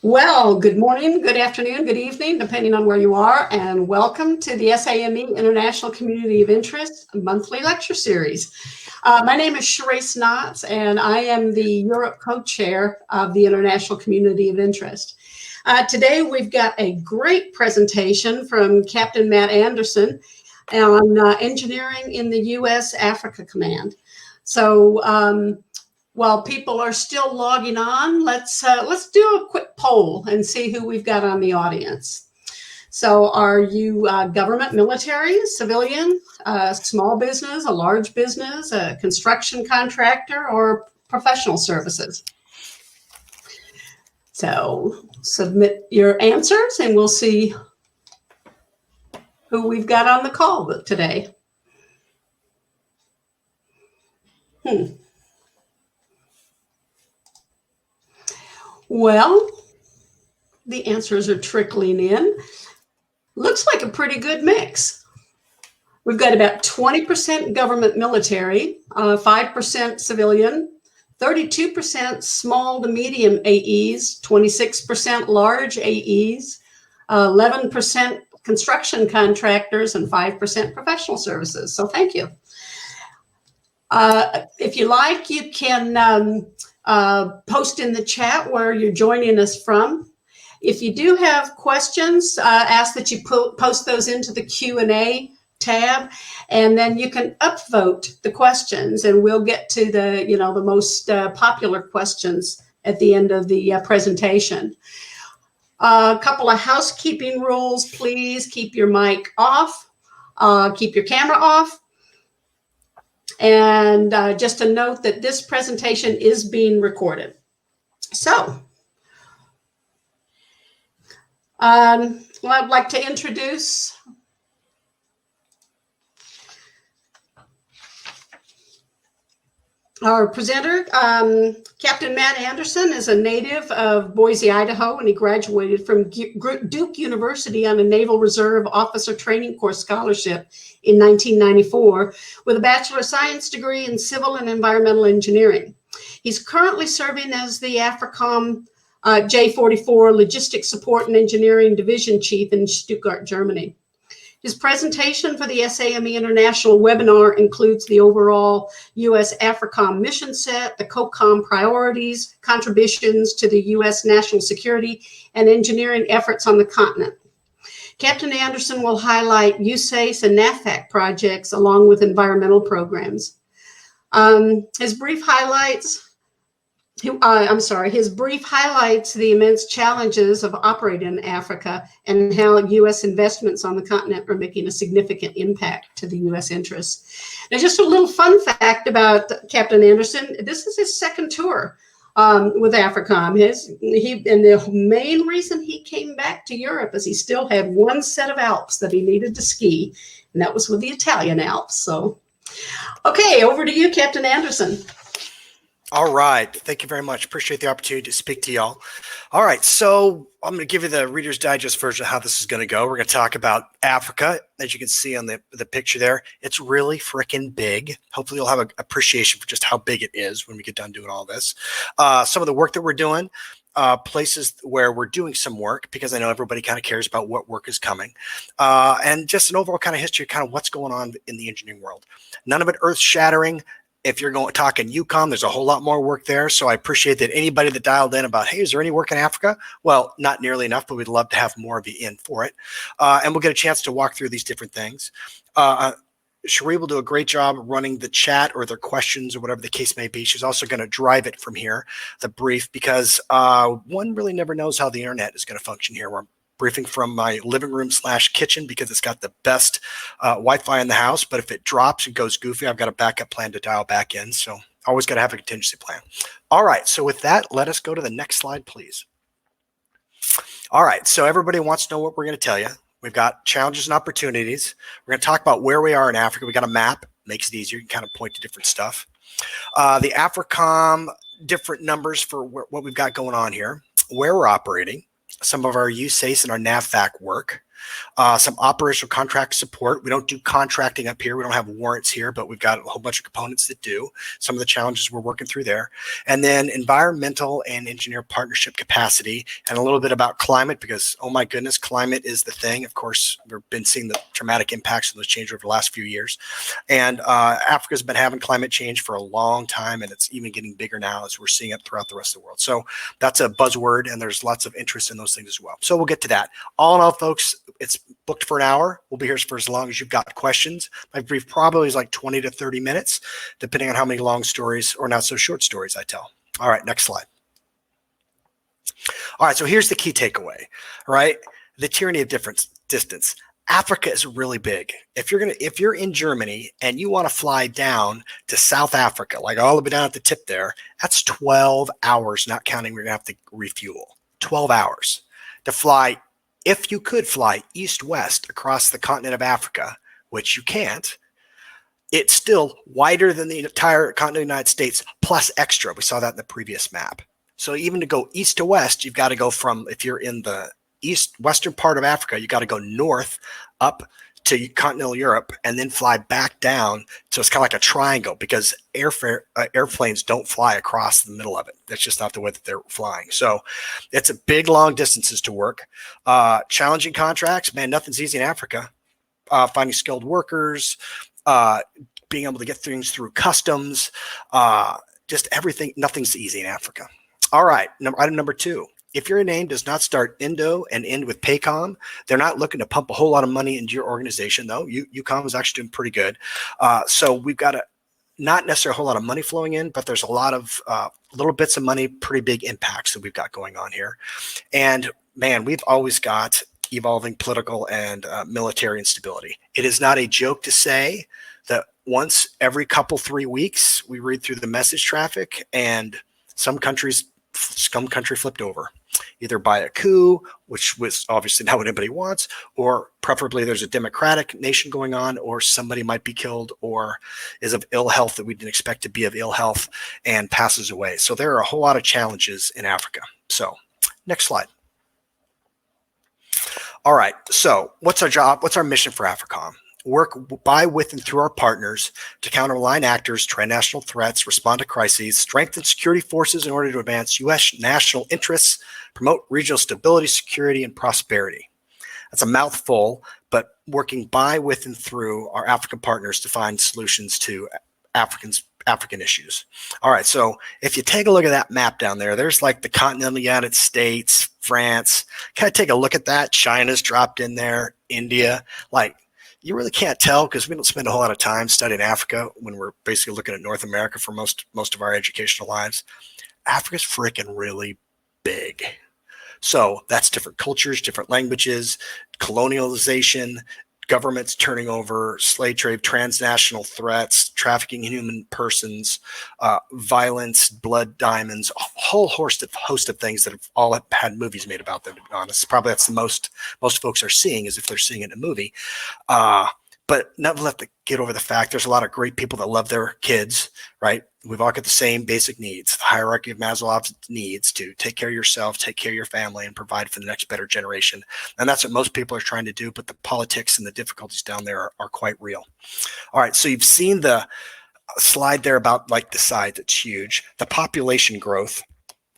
Well, good morning, good afternoon, good evening, depending on where you are, and welcome to the SAME International Community of Interest monthly lecture series. My name is Charysse Knotts, and I am the Europe co-chair of the International Community of Interest. Today, we've got a great presentation from Captain Matt Anderson on engineering in the US Africa Command. So, while people are still logging on, let's do a quick poll and see who we've got on the audience. So are you government, military, civilian, small business, a large business, a construction contractor, or professional services? So submit your answers and we'll see who we've got on the call today. Well, the answers are trickling in. Looks like a pretty good mix. We've got about 20% government military, 5% civilian, 32% small to medium AEs, 26% large AEs, 11% construction contractors, and 5% professional services. So thank you. If you like, you can post in the chat where you're joining us from. If you do have questions, ask that you post those into the Q&A tab, and then you can upvote the questions, and we'll get to the the most popular questions at the end of the presentation. A couple of housekeeping rules: please keep your mic off, keep your camera off. And just a note that this presentation is being recorded. So, well, I'd like to introduce our presenter. Captain Matt Anderson is a native of Boise, Idaho, and he graduated from Duke University on a Naval Reserve Officer Training Corps scholarship in 1994 with a Bachelor of Science degree in Civil and Environmental Engineering. He's currently serving as the Africom J44 Logistics Support and Engineering Division Chief in Stuttgart, Germany. His presentation for the SAME International webinar includes the overall US AFRICOM mission set, the COCOM priorities, contributions to the US national security, and engineering efforts on the continent. Captain Anderson will highlight USACE and NAFAC projects along with environmental programs. His brief highlights the immense challenges of operating in Africa and how US investments on the continent are making a significant impact to the US interests. Now, just a little fun fact about Captain Anderson: this is his second tour with Africom. And the main reason he came back to Europe is he still had one set of Alps that he needed to ski, and that was with the Italian Alps. So, okay, over to you, Captain Anderson. All right. Thank you very much. Appreciate the opportunity to speak to y'all. All right. So I'm going to give you the Reader's Digest version of how this is going to go. We're going to talk about Africa. As you can see on the picture there, it's really freaking big. Hopefully you'll have an appreciation for just how big it is when we get done doing all this. Some of the work that we're doing, places where we're doing some work, because I know everybody kind of cares about what work is coming, and just an overall kind of history of kind of what's going on in the engineering world. None of it earth-shattering. If you're talking UCOM, there's a whole lot more work there. So I appreciate that anybody that dialed in about, hey, is there any work in Africa? Well, not nearly enough, but we'd love to have more of you in for it. And we'll get a chance to walk through these different things. Cherie will do a great job running the chat or their questions or whatever the case may be. She's also going to drive it from here, the brief, because one really never knows how the internet is going to function here. We're briefing from my living room / kitchen because it's got the best Wi-Fi in the house. But if it drops and goes goofy, I've got a backup plan to dial back in. So always got to have a contingency plan. All right. So with that, let us go to the next slide, please. All right. So everybody wants to know what we're going to tell you. We've got challenges and opportunities. We're going to talk about where we are in Africa. We got a map. Makes it easier. You can kind of point to different stuff. The Africom, different numbers for what we've got going on here, where we're operating, some of our USACE and our NAVFAC work, some operational contract support. We don't do contracting up here. We don't have warrants here, but we've got a whole bunch of components that do. Some of the challenges we're working through there. And then environmental and engineer partnership capacity, and a little bit about climate, because, oh my goodness, climate is the thing. Of course, we've been seeing the dramatic impacts of those changes over the last few years. And Africa's been having climate change for a long time, and it's even getting bigger now as we're seeing it throughout the rest of the world. So that's a buzzword, and there's lots of interest in those things as well. So we'll get to that. All in all, folks, it's booked for an hour. We'll be here for as long as you've got questions. My brief probably is like 20 to 30 minutes, depending on how many long stories or not so short stories I tell. All right, next slide. All right, so here's the key takeaway, right? The tyranny of distance. Africa is really big. If you're in Germany and you want to fly down to South Africa, like all the way down at the tip there, that's 12 hours, not counting we're gonna have to refuel. 12 hours to fly. If you could fly east-west across the continent of Africa, which you can't, it's still wider than the entire continent of the United States plus extra. We saw that in the previous map. So even to go east to west, you've got to go from, if you're in the western part of Africa, you got to go north up to continental Europe and then fly back down. So it's kind of like a triangle, because airplanes don't fly across the middle of it. That's just not the way that they're flying. So it's a big, long distances to work. Challenging contracts, man, nothing's easy in Africa. Finding skilled workers, being able to get things through customs, just everything. Nothing's easy in Africa. All right, item number 2. If your name does not start Indo and end with Paycom, they're not looking to pump a whole lot of money into your organization, though. UCOM is actually doing pretty good. So we've got not necessarily a whole lot of money flowing in, but there's a lot of little bits of money, pretty big impacts that we've got going on here. And man, we've always got evolving political and military instability. It is not a joke to say that once every 3 weeks, we read through the message traffic and some country flipped over, either by a coup, which was obviously not what anybody wants, or preferably there's a democratic nation going on, or somebody might be killed or is of ill health that we didn't expect to be of ill health and passes away. So there are a whole lot of challenges in Africa. So next slide. All right, so what's our job? What's our mission for Africom? Work by, with, and through our partners to counter aligned actors, transnational threats, respond to crises, strengthen security forces in order to advance U.S. national interests, promote regional stability, security, and prosperity. That's a mouthful, but working by, with, and through our African partners to find solutions to African issues. All right, so if you take a look at that map down there, there's like the continental United States, France. Kind of take a look at that. China's dropped in there, India. Like, you really can't tell because we don't spend a whole lot of time studying Africa when we're basically looking at North America for most of our educational lives. Africa's freaking really big. So that's different cultures, different languages, colonialization, governments turning over, slave trade, transnational threats, trafficking in human persons, violence, blood diamonds, a whole host of things that have all had movies made about them, to be honest. Probably that's the most folks are seeing, is if they're seeing it in a movie. But never let get over the fact there's a lot of great people that love their kids, right? We've all got the same basic needs, the hierarchy of Maslow's needs to take care of yourself, take care of your family, and provide for the next better generation. And that's what most people are trying to do, but the politics and the difficulties down there are quite real. All right, so you've seen the slide there about like the size, it's huge. The population growth.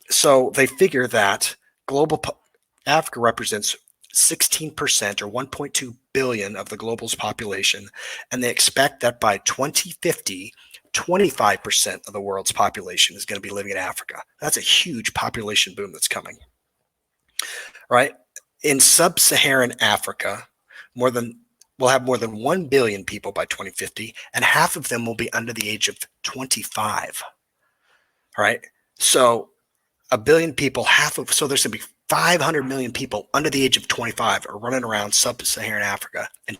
So they figure that Africa represents 16% or 1.2 billion of the global's population, and they expect that by 2050, 25% of the world's population is going to be living in Africa. That's a huge population boom that's coming. Right? In sub-Saharan Africa, we'll have more than 1 billion people by 2050, and half of them will be under the age of 25. All right? So a billion people, so there's going to be 500 million people under the age of 25 are running around sub-Saharan Africa, and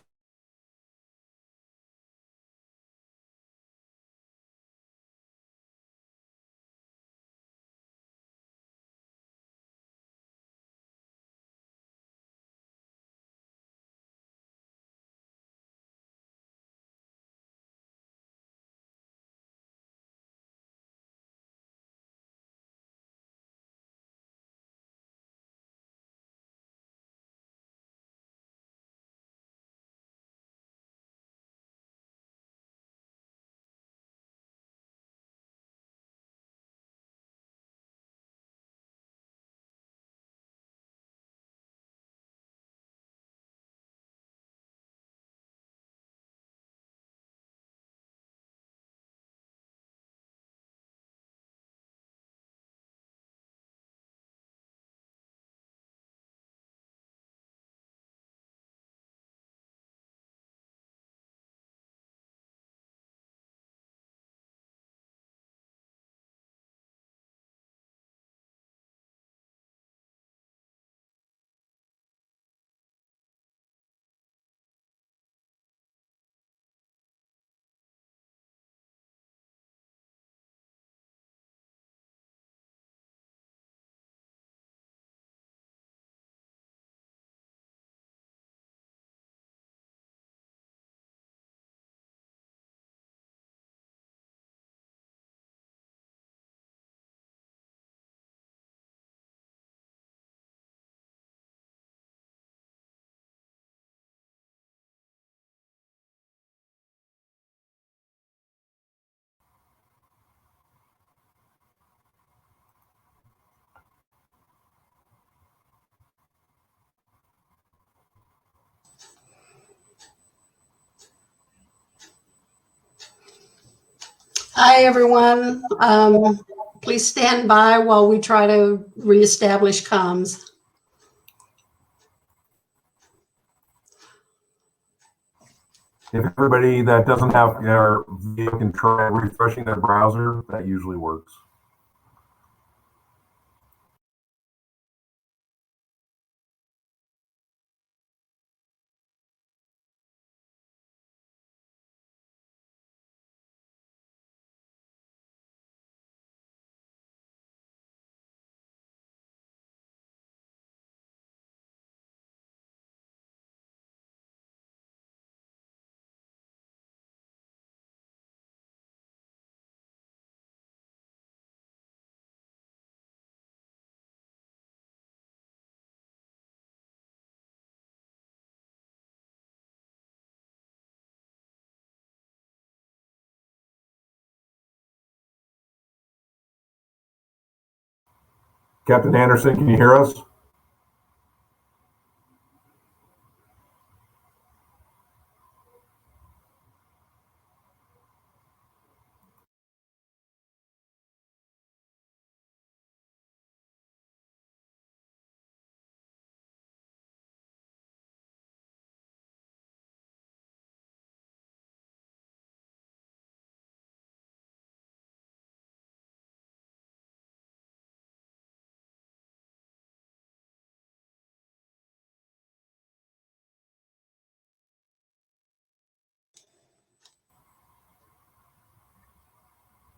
Hi, everyone. Please stand by while we try to reestablish comms. If everybody that doesn't have their video can try refreshing their browser, that usually works. Captain Anderson, can you hear us?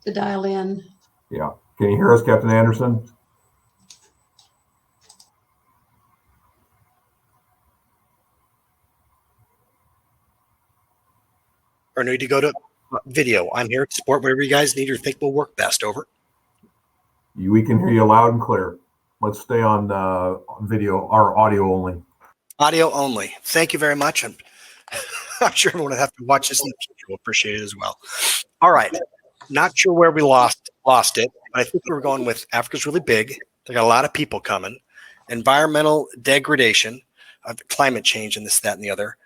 To dial in. Yeah. Can you hear us, Captain Anderson? Or need to go to video. I'm here to support whatever you guys need or think will work best. Over. We can hear you loud and clear. Let's stay on video or audio only. Audio only. Thank you very much. I'm sure everyone will have to watch this in the future. We'll appreciate it as well. All right. Not sure where we lost it, but I think we were going with Africa's really big. They got a lot of people coming. Environmental degradation, climate change, and this, that, and the other.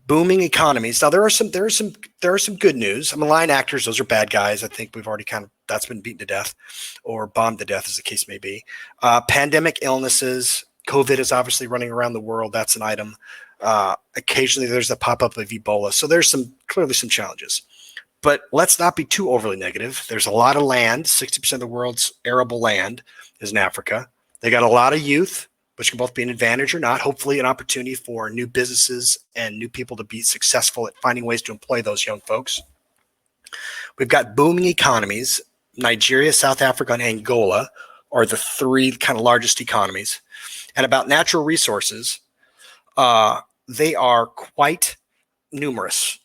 Booming economies. Now there are some good news. I mean, line actors, those are bad guys. I think we've already that's been beaten to death or bombed to death, as the case may be. Pandemic illnesses. COVID is obviously running around the world. That's an item. Occasionally there's a pop-up of Ebola. So there's clearly some challenges. But let's not be too overly negative. There's a lot of land. 60% of the world's arable land is in Africa. They got a lot of youth, which can both be an advantage or not. Hopefully an opportunity for new businesses and new people to be successful at finding ways to employ those young folks. We've got booming economies. Nigeria, South Africa, and Angola are the three kind of largest economies. And about natural resources, they are quite numerous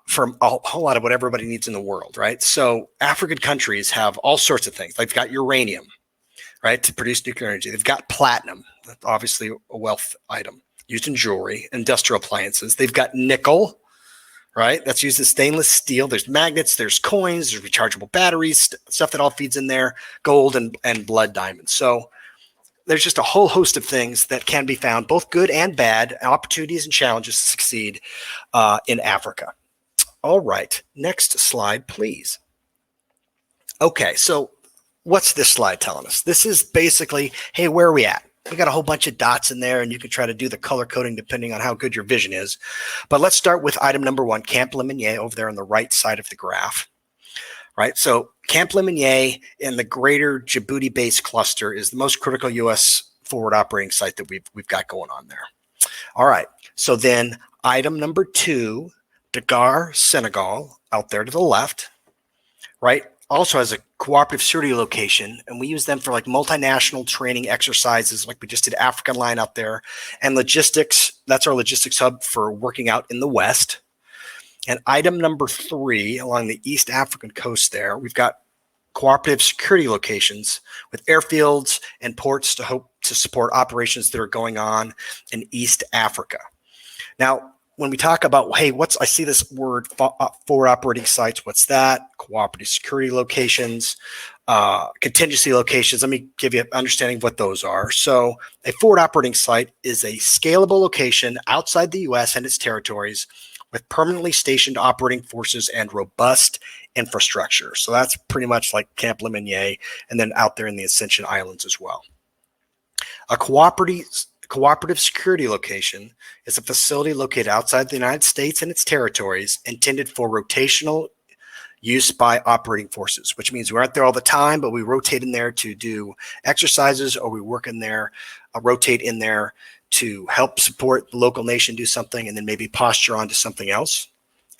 for a whole lot of what everybody needs in the world, right? So African countries have all sorts of things. They've got uranium, right, to produce nuclear energy. They've got platinum, obviously a wealth item used in jewelry, industrial appliances. They've got nickel, right? That's used in stainless steel. There's magnets, there's coins, there's rechargeable batteries, stuff that all feeds in there, gold and blood diamonds. So there's just a whole host of things that can be found, both good and bad, opportunities and challenges to succeed in Africa. All right, next slide, please. Okay, so what's this slide telling us? This is basically, hey, where are we at? We got a whole bunch of dots in there, and you can try to do the color coding depending on how good your vision is. But let's start with item number 1, Camp Lemonnier, over there on the right side of the graph. Right, so Camp Lemonnier in the greater Djibouti base cluster is the most critical U.S. forward operating site that we've got going on there. All right, so then item number 2, Dakar, Senegal, out there to the left, right, also has a cooperative security location, and we use them for like multinational training exercises, like we just did African line out there, and logistics. That's our logistics hub for working out in the West. And item number 3, along the East African coast there, we've got cooperative security locations with airfields and ports to support operations that are going on in East Africa. Now, when we talk about, hey, I see this word forward operating sites, what's that? Cooperative security locations, contingency locations. Let me give you an understanding of what those are. So a forward operating site is a scalable location outside the U.S. and its territories with permanently stationed operating forces and robust infrastructure. So that's pretty much like Camp Lemonnier, and then out there in the Ascension Islands as well. A cooperative security location is a facility located outside the United States and its territories intended for rotational use by operating forces, which means we aren't there all the time, but we rotate in there to do exercises, or we work in there, rotate in there to help support the local nation do something, and then maybe posture onto something else.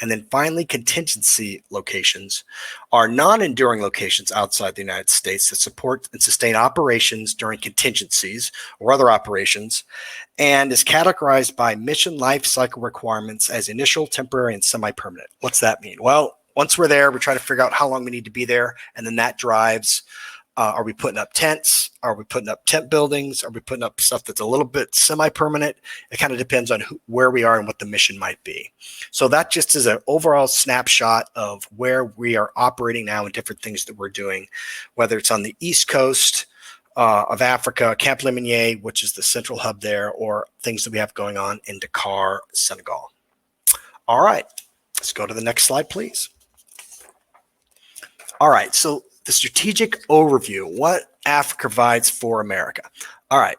And then finally, contingency locations are non-enduring locations outside the United States that support and sustain operations during contingencies or other operations, and is categorized by mission life cycle requirements as initial, temporary, and semi-permanent. What's that mean? Well, once we're there, we try to figure out how long we need to be there, and then that drives, are we putting up tents? Are we putting up tent buildings? Are we putting up stuff that's a little bit semi-permanent? It kind of depends on where we are and what the mission might be. So that just is an overall snapshot of where we are operating now and different things that we're doing, whether it's on the East Coast of Africa, Camp Lemonnier, which is the central hub there, or things that we have going on in Dakar, Senegal. All right, let's go to the next slide, please. All right, so the strategic overview, what Africa provides for America. All right,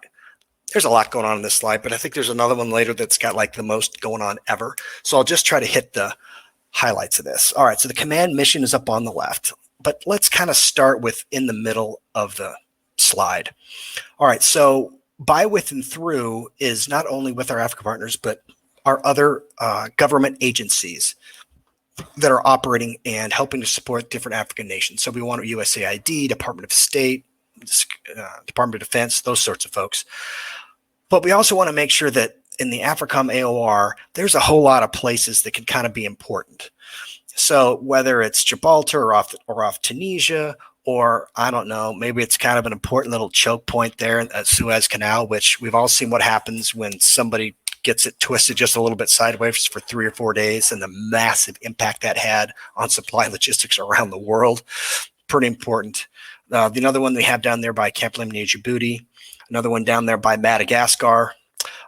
there's a lot going on in this slide, but I think there's another one later that's got like the most going on ever. So I'll just try to hit the highlights of this. All right, so the command mission is up on the left, but let's kind of start with in the middle of the slide. All right, so by, with, and through is not only with our Africa partners, but our other government agencies that are operating and helping to support different African nations. So we want USAID, Department of State, Department of Defense, those sorts of folks. But we also want to make sure that in the Africom AOR, there's a whole lot of places that can kind of be important. So whether it's Gibraltar or off Tunisia, or I don't know, maybe it's kind of an important little choke point there at Suez Canal, which we've all seen what happens when somebody gets it twisted just a little bit sideways for 3 or 4 days, and the massive impact that had on supply logistics around the world. Pretty important. The other one we have down there by Camp Lemonnier, Djibouti. Another one down there by Madagascar.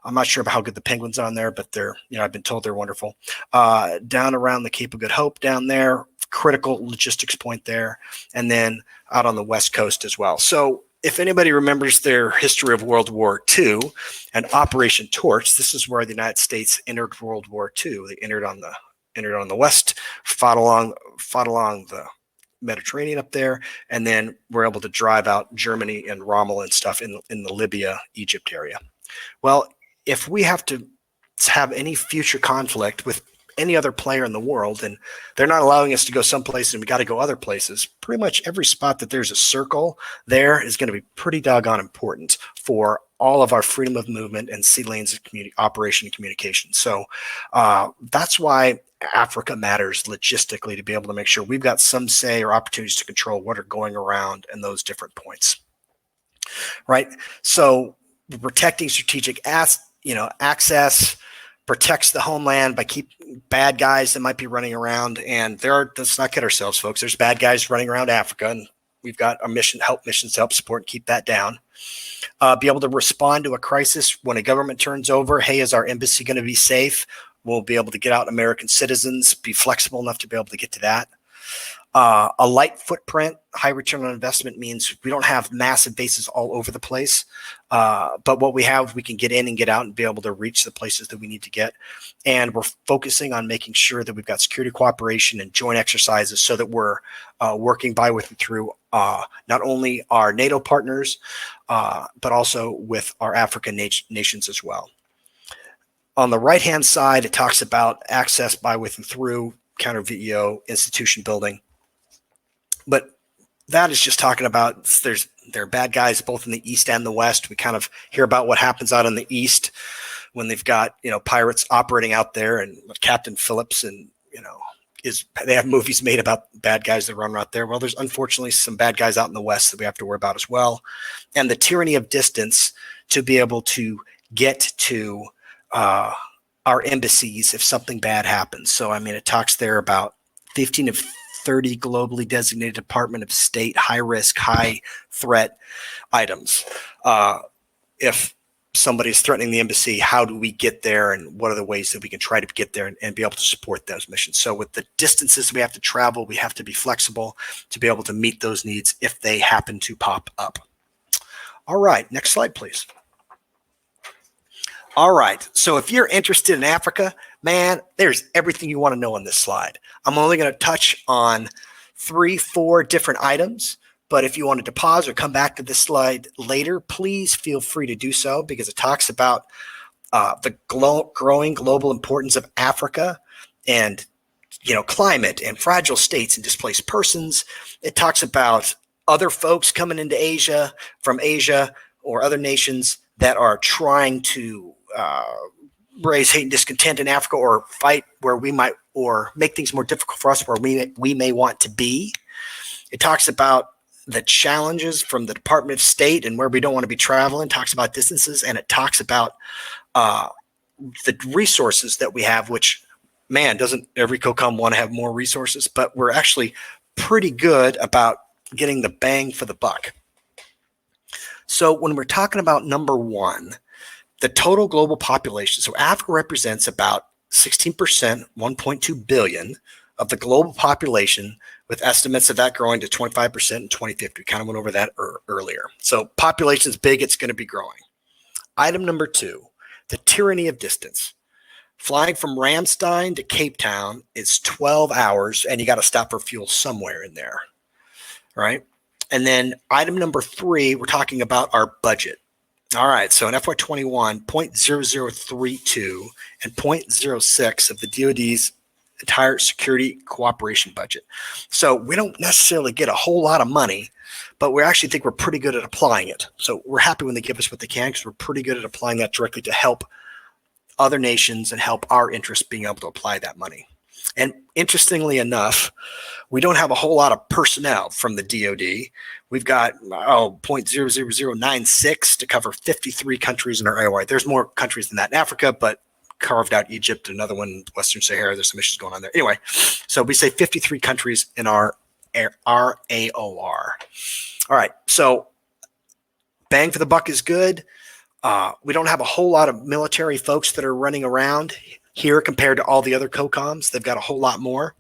I'm not sure about how good the penguins are on there, but they're, I've been told they're wonderful. Down around the Cape of Good Hope down there, critical logistics point there. And then out on the West Coast as well. So if anybody remembers their history of World War II and Operation Torch, this is where the United States entered World War II. They entered on the west, fought along the Mediterranean up there, and then were able to drive out Germany and Rommel and stuff in the Libya, Egypt area. Well, if we have to have any future conflict with any other player in the world, and they're not allowing us to go someplace and we got to go other places, pretty much every spot that there's a circle there is going to be pretty doggone important for all of our freedom of movement and sea lanes of operation and communication. So that's why Africa matters logistically, to be able to make sure we've got some say or opportunities to control what are going around in those different points, right? So protecting strategic access, protects the homeland by keeping bad guys that might be running around. And let's not kid ourselves, folks. There's bad guys running around Africa, and we've got a missions to help support and keep that down. Be able to respond to a crisis when a government turns over. Hey, is our embassy going to be safe? We'll be able to get out American citizens, be flexible enough to be able to get to that. A light footprint, high return on investment means we don't have massive bases all over the place. But what we have, we can get in and get out and be able to reach the places that we need to get. And we're focusing on making sure that we've got security cooperation and joint exercises so that we're working by, with, and through not only our NATO partners, but also with our African nations as well. On the right-hand side, it talks about access by, with, and through, counter VEO, institution building. But that is just talking about there are bad guys both in the East and the West. We kind of hear about what happens out in the East when they've got, pirates operating out there, and Captain Phillips, and, they have movies made about bad guys that run out there. Well, there's unfortunately some bad guys out in the West that we have to worry about as well. And the tyranny of distance to be able to get to our embassies if something bad happens. So, it talks there about 15 of 30 globally designated Department of State high risk, high threat items. If somebody's threatening the embassy, how do we get there, and what are the ways that we can try to get there and be able to support those missions? So with the distances we have to travel, we have to be flexible to be able to meet those needs if they happen to pop up. All right, next slide, please. All right, so if you're interested in Africa, man, there's everything you want to know on this slide. I'm only going to touch on 3-4 different items, but if you wanted to pause or come back to this slide later, please feel free to do so, because it talks about the growing global importance of Africa and climate and fragile states and displaced persons. It talks about other folks coming into Asia from Asia or other nations that are trying to raise hate and discontent in Africa, or fight where we might, or make things more difficult for us where we may want to be. It talks about the challenges from the Department of State and where we don't want to be traveling. It talks about distances, and it talks about the resources that we have, which, man, doesn't every COCOM want to have more resources? But we're actually pretty good about getting the bang for the buck. So when we're talking about number one, the total global population, so Africa represents about 16%, 1.2 billion of the global population, with estimates of that growing to 25% in 2050. We kind of went over that earlier. So population's big, it's going to be growing. Item number two, the tyranny of distance. Flying from Ramstein to Cape Town is 12 hours, and you got to stop for fuel somewhere in there, right? And then item number three, we're talking about our budget. All right, so in FY21, 0.0032 and 0.06 of the DoD's entire security cooperation budget. So we don't necessarily get a whole lot of money, but we actually think we're pretty good at applying it. So we're happy when they give us what they can, because we're pretty good at applying that directly to help other nations and help our interests being able to apply that money. And interestingly enough, we don't have a whole lot of personnel from the DoD. We've got 0.00096 to cover 53 countries in our AOI. There's more countries than that in Africa, but carved out Egypt, another one, Western Sahara. There's some issues going on there. Anyway, so we say 53 countries in our AOR. All right, so bang for the buck is good. We don't have a whole lot of military folks that are running around here compared to all the other COCOMs. They've got a whole lot more.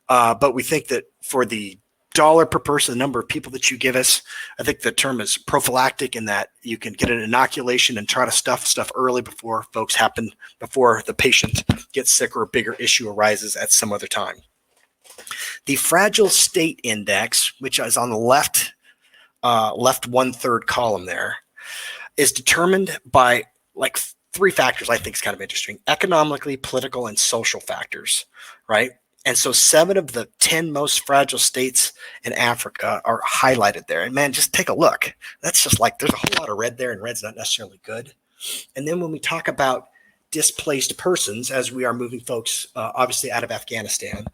But we think that for the dollar per person, the number of people that you give us, I think the term is prophylactic, in that you can get an inoculation and try to stuff stuff early before the patient gets sick or a bigger issue arises at some other time. The Fragile State Index, which is on the left 1/3 column there, is determined by like 3 factors. I think is kind of interesting: economically, political, and social factors, right? And so 7 of the 10 most fragile states in Africa are highlighted there. And man, just take a look. That's just like, there's a whole lot of red there, and red's not necessarily good. And then when we talk about displaced persons, as we are moving folks obviously out of Afghanistan,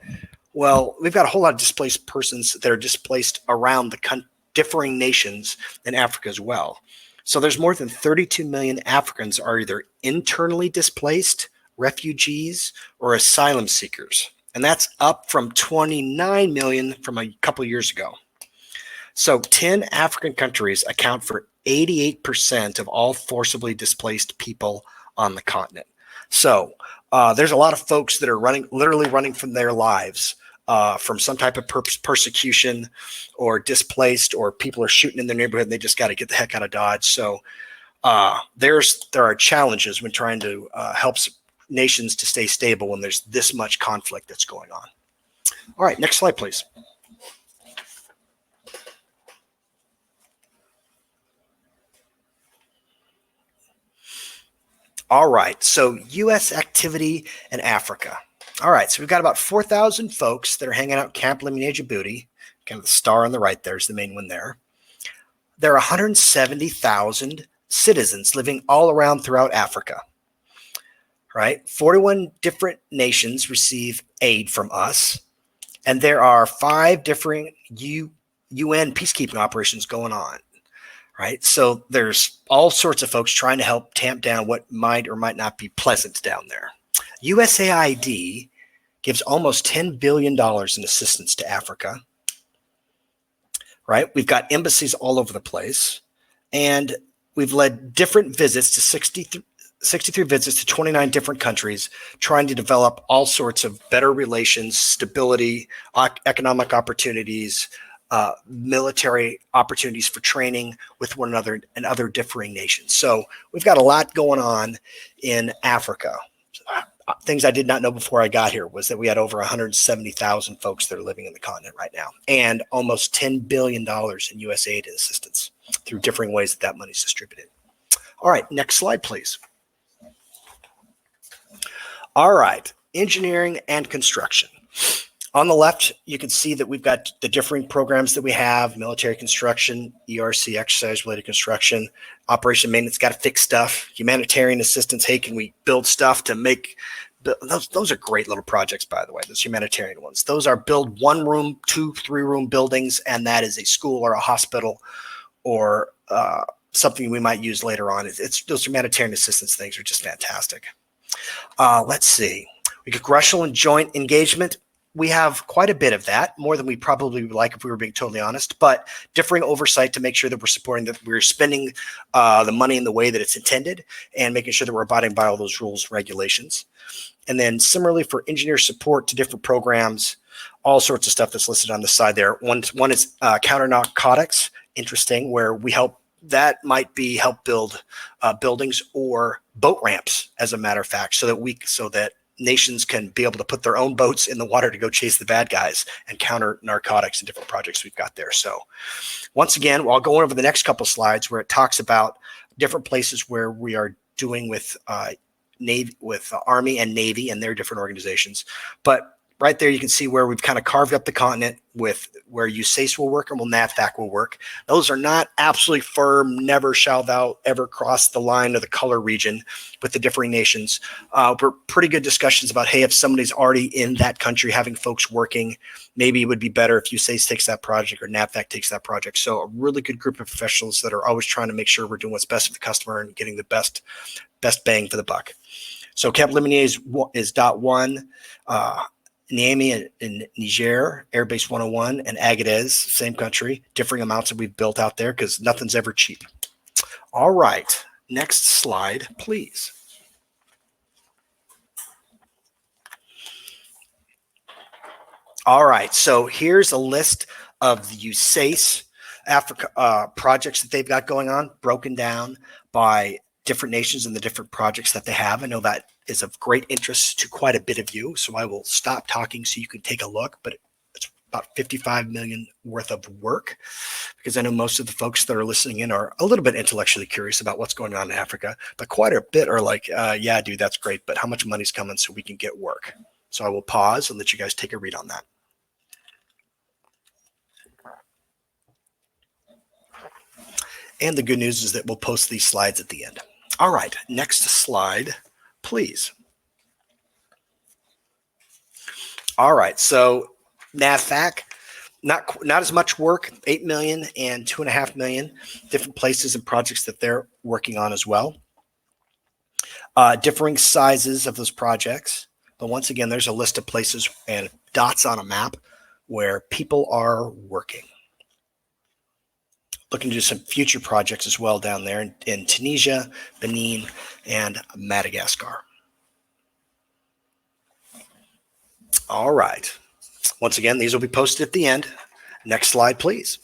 well, we've got a whole lot of displaced persons that are displaced around the differing nations in Africa as well. So there's more than 32 million Africans are either internally displaced, refugees, or asylum seekers. And that's up from 29 million from a couple of years ago. So 10 African countries account for 88% of all forcibly displaced people on the continent. So there's a lot of folks that are literally running from their lives, from some type of persecution or displaced, or people are shooting in their neighborhood and they just got to get the heck out of Dodge. So there are challenges when trying to help nations to stay stable when there's this much conflict that's going on. All right, next slide, please. All right, so U.S. activity in Africa. All right, so we've got about 4,000 folks that are hanging out Camp Lemonade Djibouti. Kind of the star on the right there is the main one there. There are 170,000 citizens living all around throughout Africa. Right? 41 different nations receive aid from us, and there are 5 different UN peacekeeping operations going on. Right? So there's all sorts of folks trying to help tamp down what might or might not be pleasant down there. USAID gives almost $10 billion in assistance to Africa. Right? We've got embassies all over the place, and we've led different visits to 63 visits to 29 different countries, trying to develop all sorts of better relations, stability, economic opportunities, military opportunities for training with one another and other differing nations. So we've got a lot going on in Africa. Things I did not know before I got here was that we had over 170,000 folks that are living in the continent right now, and almost $10 billion in US aid and assistance through differing ways that money is distributed. All right, next slide, please. All right, engineering and construction. On the left, you can see that we've got the differing programs that we have: military construction, ERC, exercise-related construction, operation maintenance, got to fix stuff, humanitarian assistance. Hey, can we build stuff to make those are great little projects, by the way, those humanitarian ones. Those are build 1 room, 2, 3 room buildings, and that is a school or a hospital or something we might use later on. It's those humanitarian assistance things are just fantastic. Let's see. Congressional and joint engagement. We have quite a bit of that, more than we probably would like if we were being totally honest, but differing oversight to make sure that we're supporting, that we're spending the money in the way that it's intended, and making sure that we're abiding by all those rules, regulations. And then similarly for engineer support to different programs, all sorts of stuff that's listed on the side there. One is counter narcotics, interesting, where we help, that might be help build buildings or boat ramps, as a matter of fact, so that nations can be able to put their own boats in the water to go chase the bad guys and counter narcotics and different projects we've got there. So once again, I'll go over the next couple slides where it talks about different places where we are doing with Navy, with Army and Navy and their different organizations. But right there, you can see where we've kind of carved up the continent with where USACE will work and where NAVFAC will work. Those are not absolutely firm, never shall thou ever cross the line of the color region with the differing nations. But pretty good discussions about, hey, if somebody's already in that country having folks working, maybe it would be better if USACE takes that project or NAVFAC takes that project. So a really good group of professionals that are always trying to make sure we're doing what's best for the customer and getting the best bang for the buck. So Camp Lemonnier is .1. Niamey in Niger, Airbase 101, and Agadez, same country, differing amounts that we've built out there because nothing's ever cheap. All right, next slide, please. All right, so here's a list of the USACE Africa projects that they've got going on, broken down by different nations and the different projects that they have. I know that is of great interest to quite a bit of you, so I will stop talking so you can take a look, but it's about 55 million worth of work, because I know most of the folks that are listening in are a little bit intellectually curious about what's going on in Africa, but quite a bit are like, yeah, dude, that's great, but how much money's coming so we can get work? So I will pause and let you guys take a read on that. And the good news is that we'll post these slides at the end. All right, next slide, please. All right, so NAVFAC, not as much work, 8 million and 2.5 million, different places and projects that they're working on as well. Differing sizes of those projects, but once again, there's a list of places and dots on a map where people are working. Looking to do some future projects as well down there in Tunisia, Benin, and Madagascar. All right. Once again, these will be posted at the end. Next slide, please.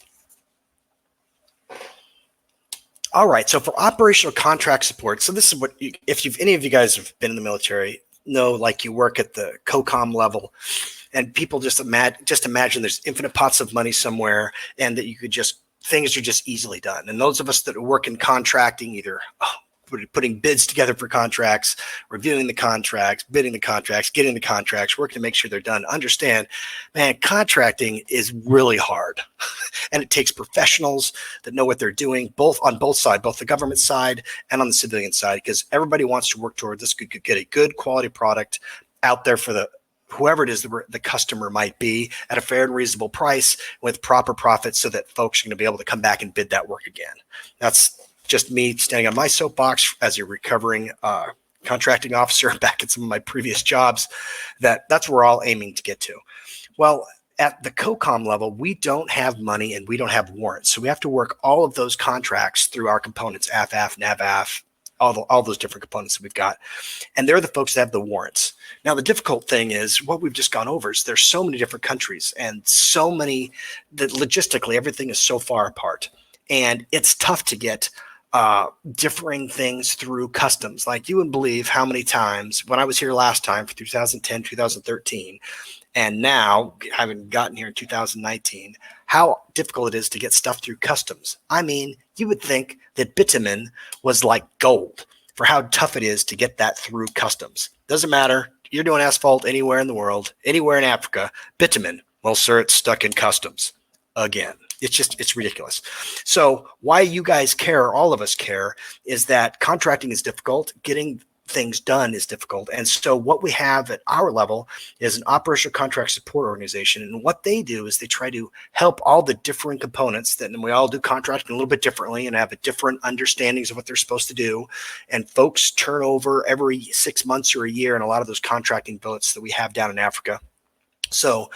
All right. So for operational contract support, so this is what, if any of you guys have been in the military, know, like you work at the COCOM level, and people just imagine there's infinite pots of money somewhere, and that you could just, things are just easily done. And those of us that work in contracting, either putting bids together for contracts, reviewing the contracts, bidding the contracts, getting the contracts, working to make sure they're done, understand, man, contracting is really hard. And it takes professionals that know what they're doing, on both sides, both the government side and on the civilian side, because everybody wants to work toward this, could get a good quality product out there for whoever it is the customer might be, at a fair and reasonable price with proper profits, so that folks are going to be able to come back and bid that work again. That's just me standing on my soapbox as a recovering contracting officer back at some of my previous jobs. That's where we're all aiming to get to. Well, at the COCOM level, we don't have money and we don't have warrants. So we have to work all of those contracts through our components, AFAF, NAVAF, all those different components that we've got. And they're the folks that have the warrants. Now, the difficult thing is what we've just gone over is there's so many different countries and so many that logistically everything is so far apart. And it's tough to get differing things through customs. Like, you wouldn't believe how many times when I was here last time for 2010, 2013, and now having gotten here in 2019, how difficult it is to get stuff through customs. I mean, you would think that bitumen was like gold for how tough it is to get that through customs. Doesn't matter. You're doing asphalt anywhere in the world, anywhere in Africa, bitumen. Well, sir, it's stuck in customs again. It's ridiculous. So why you guys care, all of us care, is that contracting is difficult. Getting things done is difficult. And so what we have at our level is an operational contract support organization. And what they do is they try to help all the different components that, and we all do contracting a little bit differently and have a different understandings of what they're supposed to do. And folks turn over every 6 months or a year in a lot of those contracting billets that we have down in Africa. So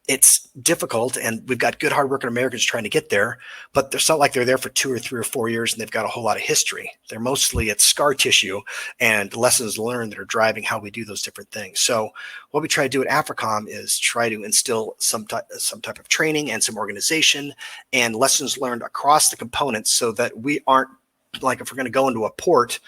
it's difficult, and we've got good, hardworking Americans trying to get there, but it's not like they're there for 2 or 3 or 4 years and they've got a whole lot of history. They're mostly at scar tissue and lessons learned that are driving how we do those different things. So what we try to do at Africom is try to instill some type of training and some organization and lessons learned across the components so that we aren't, like, if we're going to go into a port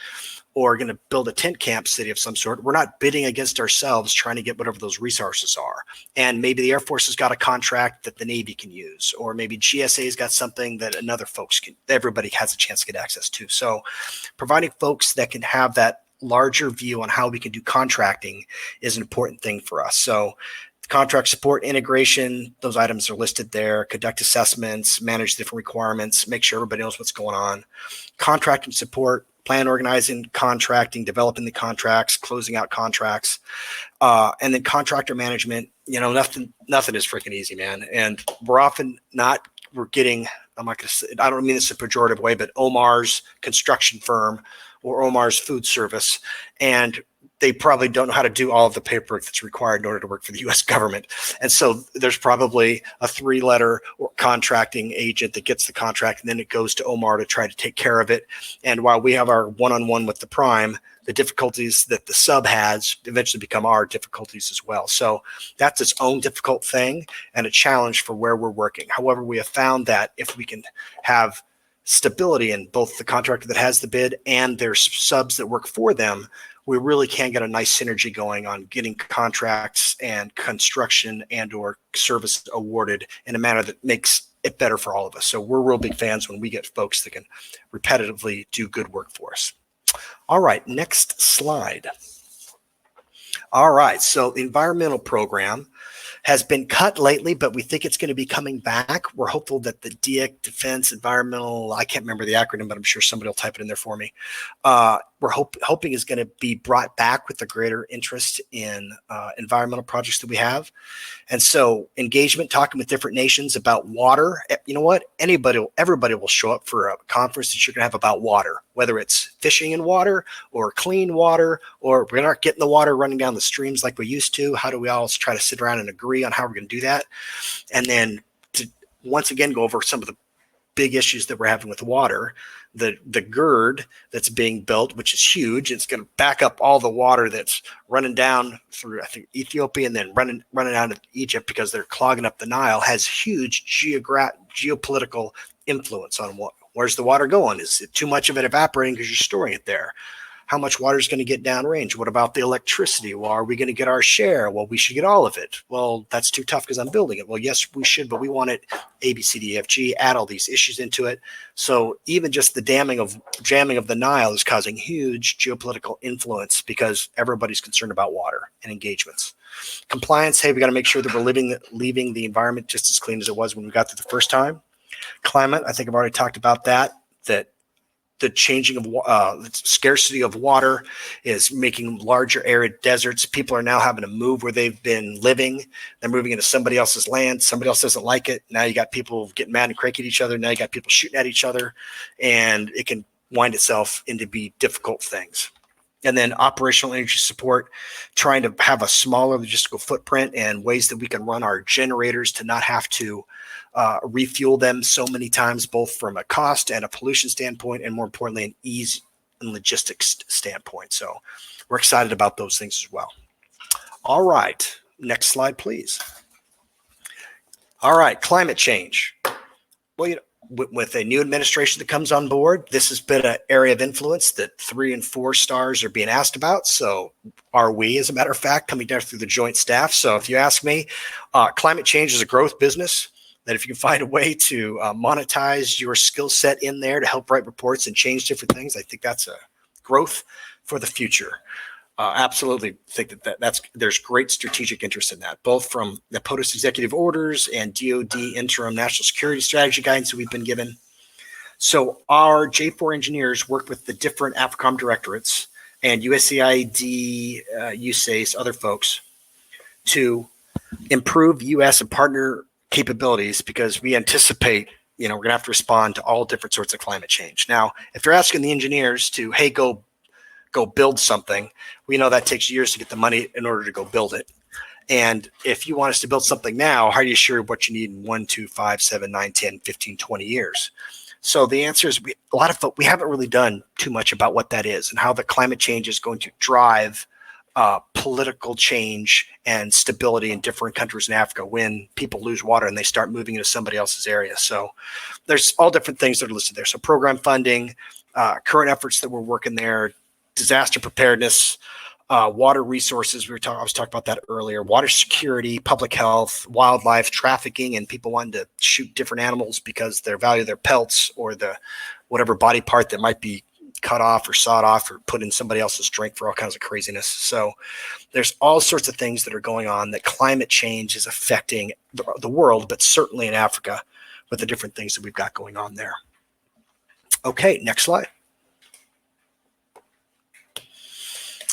or going to build a tent camp city of some sort, we're not bidding against ourselves trying to get whatever those resources are. And maybe the Air Force has got a contract that the Navy can use, or maybe GSA has got something that another folks can, everybody has a chance to get access to. So providing folks that can have that larger view on how we can do contracting is an important thing for us. So contract support, integration, those items are listed there. Conduct assessments, manage different requirements, make sure everybody knows what's going on. Contracting support, plan, organizing, contracting, developing the contracts, closing out contracts, and then contractor management. You know, nothing is freaking easy, man. And we're getting, I'm not going to say, I don't mean this in a pejorative way, but Omar's construction firm or Omar's food service, and they probably don't know how to do all of the paperwork that's required in order to work for the U.S. government. And so there's probably a 3-letter contracting agent that gets the contract, and then it goes to Omar to try to take care of it. And while we have our one-on-one with the prime, the difficulties that the sub has eventually become our difficulties as well. So that's its own difficult thing and a challenge for where we're working. However, we have found that if we can have stability in both the contractor that has the bid and their subs that work for them, we really can get a nice synergy going on getting contracts and construction and or service awarded in a manner that makes it better for all of us. So we're real big fans when we get folks that can repetitively do good work for us. All right, next slide. All right, so the environmental program has been cut lately, but we think it's going to be coming back. We're hopeful that the DIC, Defense Environmental, I can't remember the acronym, but I'm sure somebody will type it in there for me. We're hoping is going to be brought back with a greater interest in environmental projects that we have. And so engagement, talking with different nations about water. You know what? Everybody will show up for a conference that you're going to have about water, whether it's fishing in water or clean water, or we're not getting the water running down the streams like we used to. How do we all try to sit around and agree on how we're going to do that? And then to once again go over some of the big issues that we're having with water, the GERD that's being built, which is huge. It's going to back up all the water that's running down through, I think, Ethiopia and then running out of Egypt because they're clogging up the Nile, has huge geopolitical influence on where's the water going? Is it too much of it evaporating because you're storing it there? How much water is going to get downrange? What about the electricity? Well, are we going to get our share? Well, we should get all of it. Well, that's too tough because I'm building it. Well, yes, we should, but we want it A, B, C, D, E, F, G, add all these issues into it. So even just the jamming of the Nile is causing huge geopolitical influence because everybody's concerned about water and engagements. Compliance, hey, we got to make sure that we're leaving the environment just as clean as it was when we got there the first time. Climate, I think I've already talked about that the changing of the scarcity of water is making larger arid deserts. People are now having to move where they've been living. They're moving into somebody else's land. Somebody else doesn't like it. Now you got people getting mad and cranky at each other. Now you got people shooting at each other, and it can wind itself into be difficult things. And then operational energy support, trying to have a smaller logistical footprint and ways that we can run our generators to not have to refuel them so many times, both from a cost and a pollution standpoint, and more importantly, an ease and logistics standpoint. So we're excited about those things as well. All right, next slide, please. All right, climate change. Well, you know, with a new administration that comes on board, this has been an area of influence that 3 and 4 stars are being asked about. So are we, as a matter of fact, coming down through the joint staff. So if you ask me, climate change is a growth business, that if you can find a way to monetize your skill set in there to help write reports and change different things, I think that's a growth for the future. Absolutely think there's great strategic interest in that, both from the POTUS executive orders and DoD interim national security strategy guidance that we've been given. So our J4 engineers work with the different Africom directorates and USAID, USACE, other folks to improve U.S. and partner capabilities, because we anticipate, we're going to have to respond to all different sorts of climate change. Now, if you're asking the engineers to, hey, go build something, we know that takes years to get the money in order to go build it. And if you want us to build something now, how are you sure what you need in 1, 2, 5, 7, 9, 10, 15, 20 years? So the answer is we haven't really done too much about what that is and how the climate change is going to drive political change and stability in different countries in Africa when people lose water and they start moving into somebody else's area. So there's all different things that are listed there. So program funding, current efforts that we're working there, disaster preparedness, water resources. I was talking about that earlier. Water security, public health, wildlife, trafficking, and people wanting to shoot different animals because they value their pelts or the whatever body part that might be cut off or sawed off or put in somebody else's drink for all kinds of craziness. So there's all sorts of things that are going on that climate change is affecting the world, but certainly in Africa with the different things that we've got going on there. Okay, next slide.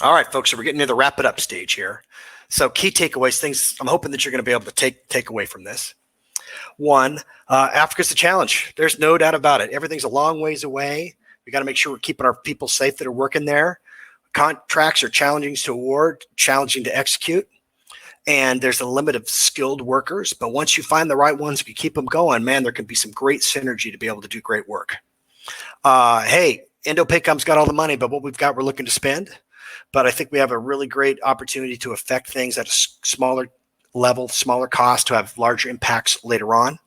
All right, folks, so we're getting near the wrap it up stage here. So key takeaways, things I'm hoping that you're going to be able to take away from this. One, Africa's the challenge. There's no doubt about it. Everything's a long ways away. We got to make sure we're keeping our people safe that are working there. Contracts are challenging to award, challenging to execute. And there's a limit of skilled workers. But once you find the right ones, if you keep them going, man, there can be some great synergy to be able to do great work. Hey, Indo-PACOM's got all the money, but what we've got, we're looking to spend. But I think we have a really great opportunity to affect things at a smaller level, smaller cost, to have larger impacts later on.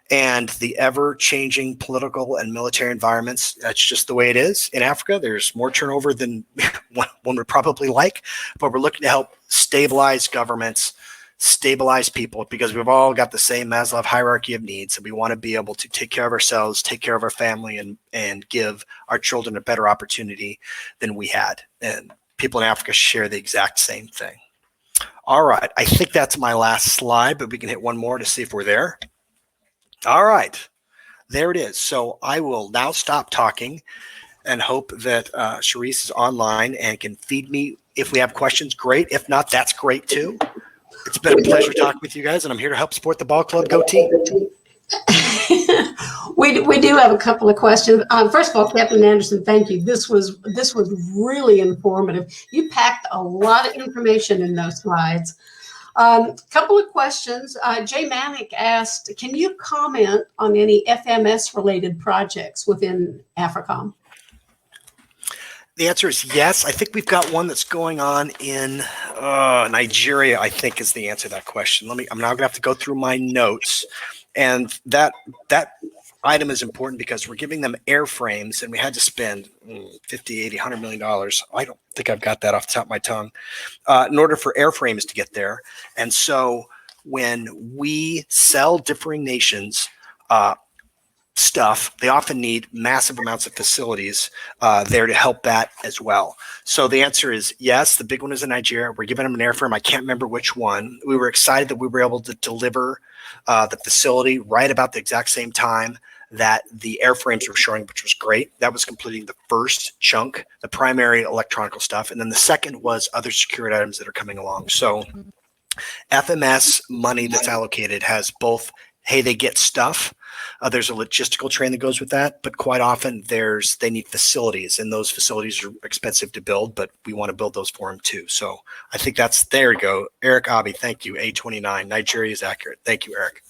And the ever-changing political and military environments, that's just the way it is. In Africa, there's more turnover than one would probably like, but we're looking to help stabilize governments, stabilize people, because we've all got the same Maslow hierarchy of needs, and we want to be able to take care of ourselves, take care of our family, and give our children a better opportunity than we had. And people in Africa share the exact same thing. All right, I think that's my last slide, but we can hit one more to see if we're there. All right, there it is. So I will now stop talking and hope that Charysse is online and can feed me. If we have questions, great. If not, that's great too. It's been a pleasure talking with you guys, and I'm here to help support the ball club. Go team. We do have a couple of questions. First of all, Captain Anderson, thank you. This was really informative. You packed a lot of information in those slides. Couple of questions. Jay Manick asked, can you comment on any FMS-related projects within Africom? The answer is yes. I think we've got one that's going on in Nigeria, I think is the answer to that question. I'm now going to have to go through my notes. And that item is important because we're giving them airframes, and we had to spend $50, $80, $100 million. I don't think I've got that off the top of my tongue in order for airframes to get there. And so when we sell differing nations stuff, they often need massive amounts of facilities there to help that as well. So the answer is yes. The big one is in Nigeria. We're giving them an airframe. I can't remember which one. We were excited that we were able to deliver the facility right about the exact same time that the airframes were showing, which was great. That was completing the first chunk, the primary electronical stuff. And then the second was other security items that are coming along. So FMS money that's allocated has both, hey, they get stuff, There's a logistical train that goes with that, but quite often they need facilities, and those facilities are expensive to build, but we want to build those for them too. So I think there you go. Eric Abi, thank you. A29, Nigeria is accurate. Thank you, Eric.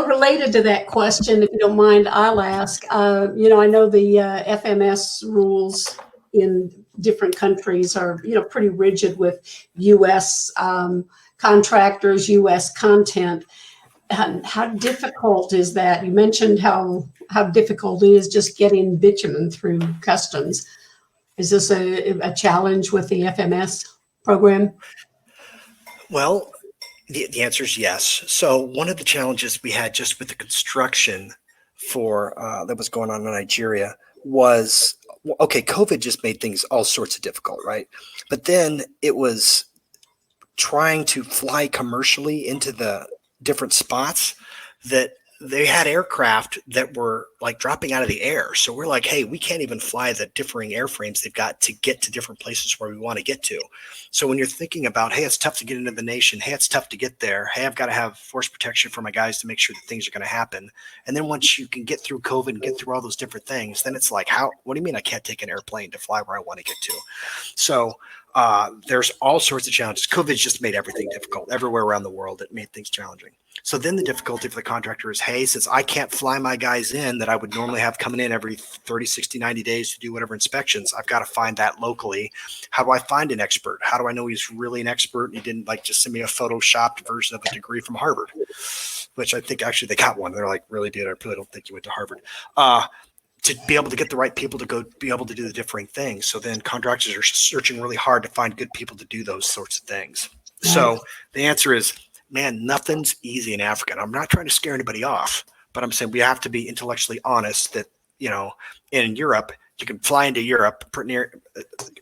Related to that question, if you don't mind, I'll ask. I know the FMS rules in different countries are, pretty rigid with U.S. Contractors, U.S. content. How difficult is that? You mentioned how difficult it is just getting bitumen through customs. Is this a challenge with the FMS program? Well, the answer is yes. So one of the challenges we had just with the construction for that was going on in Nigeria was, okay, COVID just made things all sorts of difficult, right? But then it was trying to fly commercially into the different spots that they had aircraft that were like dropping out of the air. So we're like, hey, we can't even fly the differing airframes they've got to get to different places where we want to get to. So when you're thinking about, hey, it's tough to get into the nation. Hey, it's tough to get there. Hey, I've got to have force protection for my guys to make sure that things are going to happen. And then once you can get through COVID and get through all those different things, then it's like, what do you mean I can't take an airplane to fly where I want to get to? So there's all sorts of challenges. COVID's just made everything difficult everywhere around the world. It made things challenging. So then the difficulty for the contractor is, hey, since I can't fly my guys in that I would normally have coming in every 30, 60, 90 days to do whatever inspections, I've got to find that locally. How do I find an expert? How do I know he's really an expert and he didn't like just send me a photoshopped version of a degree from Harvard, which I think actually they got one. They're like, really, dude, I really don't think you went to Harvard. To be able to get the right people to go be able to do the differing things. So then contractors are searching really hard to find good people to do those sorts of things. Right. So the answer is, man, nothing's easy in Africa. And I'm not trying to scare anybody off, but I'm saying we have to be intellectually honest that, in Europe, you can fly into Europe,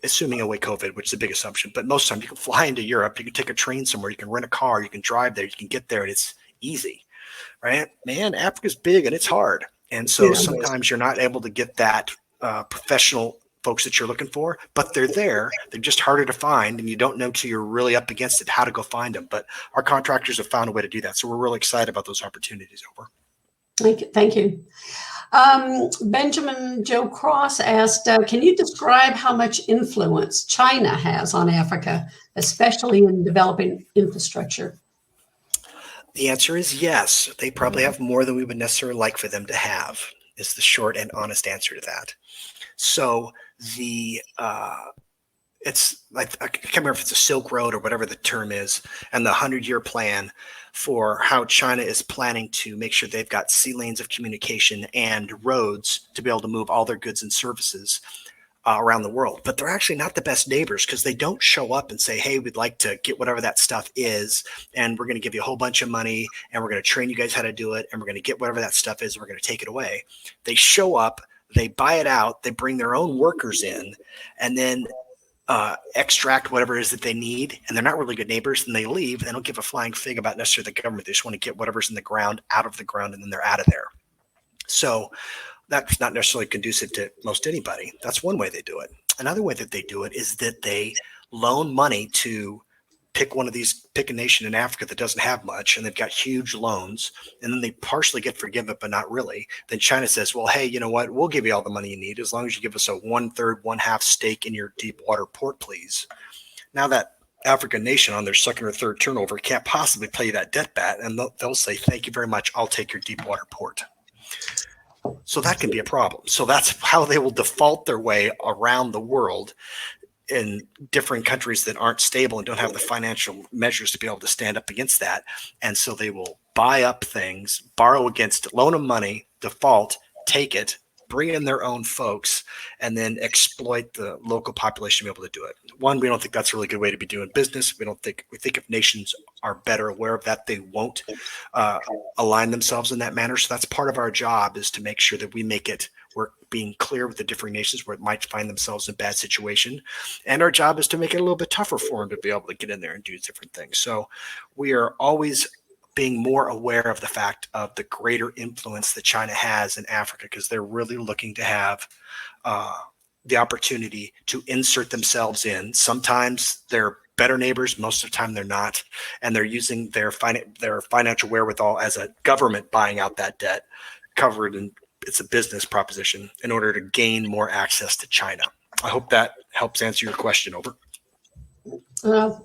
assuming away COVID, which is a big assumption, but most of the time you can fly into Europe, you can take a train somewhere, you can rent a car, you can drive there, you can get there, and it's easy, right? Man, Africa's big and it's hard. And so sometimes you're not able to get that professional folks that you're looking for, but they're there. They're just harder to find, and you don't know till you're really up against it how to go find them. But our contractors have found a way to do that. So we're really excited about those opportunities. Over. Thank you. Benjamin Joe Cross asked, can you describe how much influence China has on Africa, especially in developing infrastructure? The answer is yes. They probably have more than we would necessarily like for them to have, is the short and honest answer to that. So it's like, I can't remember if it's a Silk Road or whatever the term is, and the 100-year plan for how China is planning to make sure they've got sea lanes of communication and roads to be able to move all their goods and services around the world. But they're actually not the best neighbors, because they don't show up and say, hey, we'd like to get whatever that stuff is, and we're going to give you a whole bunch of money, and we're going to train you guys how to do it, and we're going to get whatever that stuff is, and we're going to take it away. They show up, they buy it out, they bring their own workers in, and then extract whatever it is that they need, and they're not really good neighbors, and they leave. They don't give a flying fig about necessarily the government. They just want to get whatever's in the ground out of the ground, and then they're out of there. So that's not necessarily conducive to most anybody. That's one way they do it. Another way that they do it is that they loan money to pick a nation in Africa that doesn't have much, and they've got huge loans, and then they partially get forgiven, but not really. Then China says, well, hey, you know what? We'll give you all the money you need as long as you give us a 1/3, 1/2 stake in your deep water port, please. Now that African nation on their second or third turnover can't possibly pay that debt back, and they'll say, thank you very much. I'll take your deep water port. So that can be a problem. So that's how they will default their way around the world in different countries that aren't stable and don't have the financial measures to be able to stand up against that. And so they will buy up things, borrow against, loan them money, default, take it, bring in their own folks, and then exploit the local population to be able to do it. One, we don't think that's a really good way to be doing business. We think if nations are better aware of that, they won't align themselves in that manner. So that's part of our job, is to make sure that we're being clear with the different nations where it might find themselves in a bad situation. And our job is to make it a little bit tougher for them to be able to get in there and do different things. So we are always being more aware of the fact of the greater influence that China has in Africa, because they're really looking to have the opportunity to insert themselves in. Sometimes they're better neighbors. Most of the time they're not. And they're using their financial wherewithal as a government buying out that debt, covered in it's a business proposition in order to gain more access to China. I hope that helps answer your question. Over.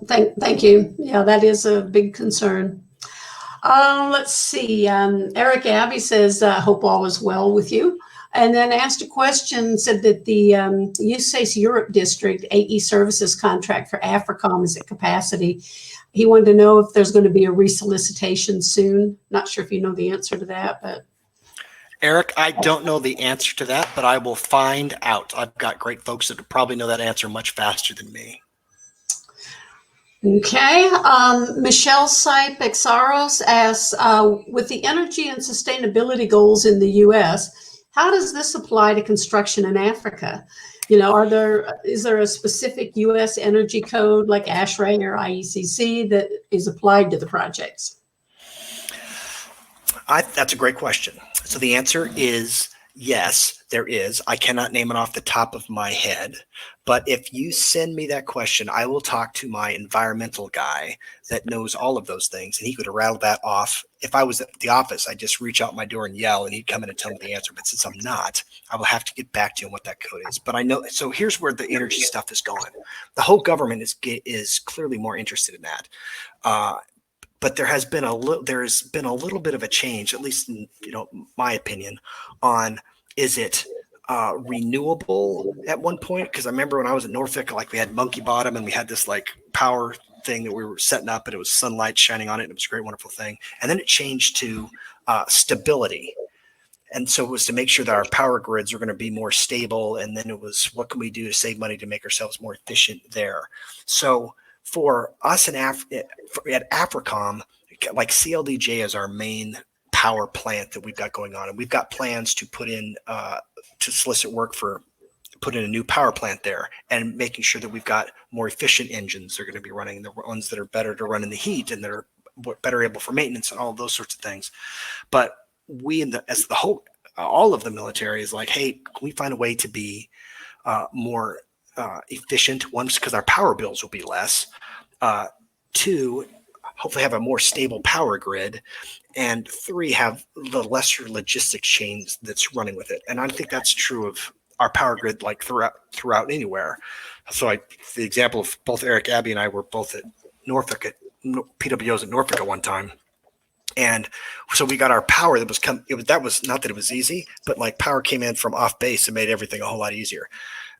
Thank you. Yeah, that is a big concern. Let's see. Eric Abbey says, hope all is well with you. And then asked a question, said that the USACE Europe District AE Services contract for Africom is at capacity. He wanted to know if there's going to be a resolicitation soon. Not sure if you know the answer to that, but. Eric, I don't know the answer to that, but I will find out. I've got great folks that probably know that answer much faster than me. Okay. Michelle Saip-Exaros asks, with the energy and sustainability goals in the U.S., how does this apply to construction in Africa? You know, is there a specific U.S. energy code like ASHRAE or IECC that is applied to the projects? That's a great question. So the answer is yes, there is. I cannot name it off the top of my head, but if you send me that question, I will talk to my environmental guy that knows all of those things, and he could rattle that off. If I was at the office, I'd just reach out my door and yell, and he'd come in and tell me the answer. But since I'm not, I will have to get back to you on what that code is. But I know. So here's where the energy stuff is going. The whole government is clearly more interested in that. But there has been a little bit of a change, at least in my opinion, on is it renewable at one point? Because I remember when I was at Norfolk, like we had Monkey Bottom and we had this like power thing that we were setting up, and it was sunlight shining on it, and it was a great, wonderful thing. And then it changed to stability. And so it was to make sure that our power grids are going to be more stable. And then it was, what can we do to save money to make ourselves more efficient there? So for us at Africom, like CLDJ is our main power plant that we've got going on. And we've got plans to put in, to solicit work for put in a new power plant there and making sure that we've got more efficient engines. They're going to be running the ones that are better to run in the heat and that are better able for maintenance and all of those sorts of things. But we as the whole, all of the military is like, hey, can we find a way to be more efficient? One, because our power bills will be less. Two, hopefully have a more stable power grid. And three, have the lesser logistics chains that's running with it. And I think that's true of our power grid, like throughout anywhere. So the example of both Eric Abbey and I were both at Norfolk, at PWOs at Norfolk at one time. And so we got our power that was that was not that it was easy, but like power came in from off base and made everything a whole lot easier.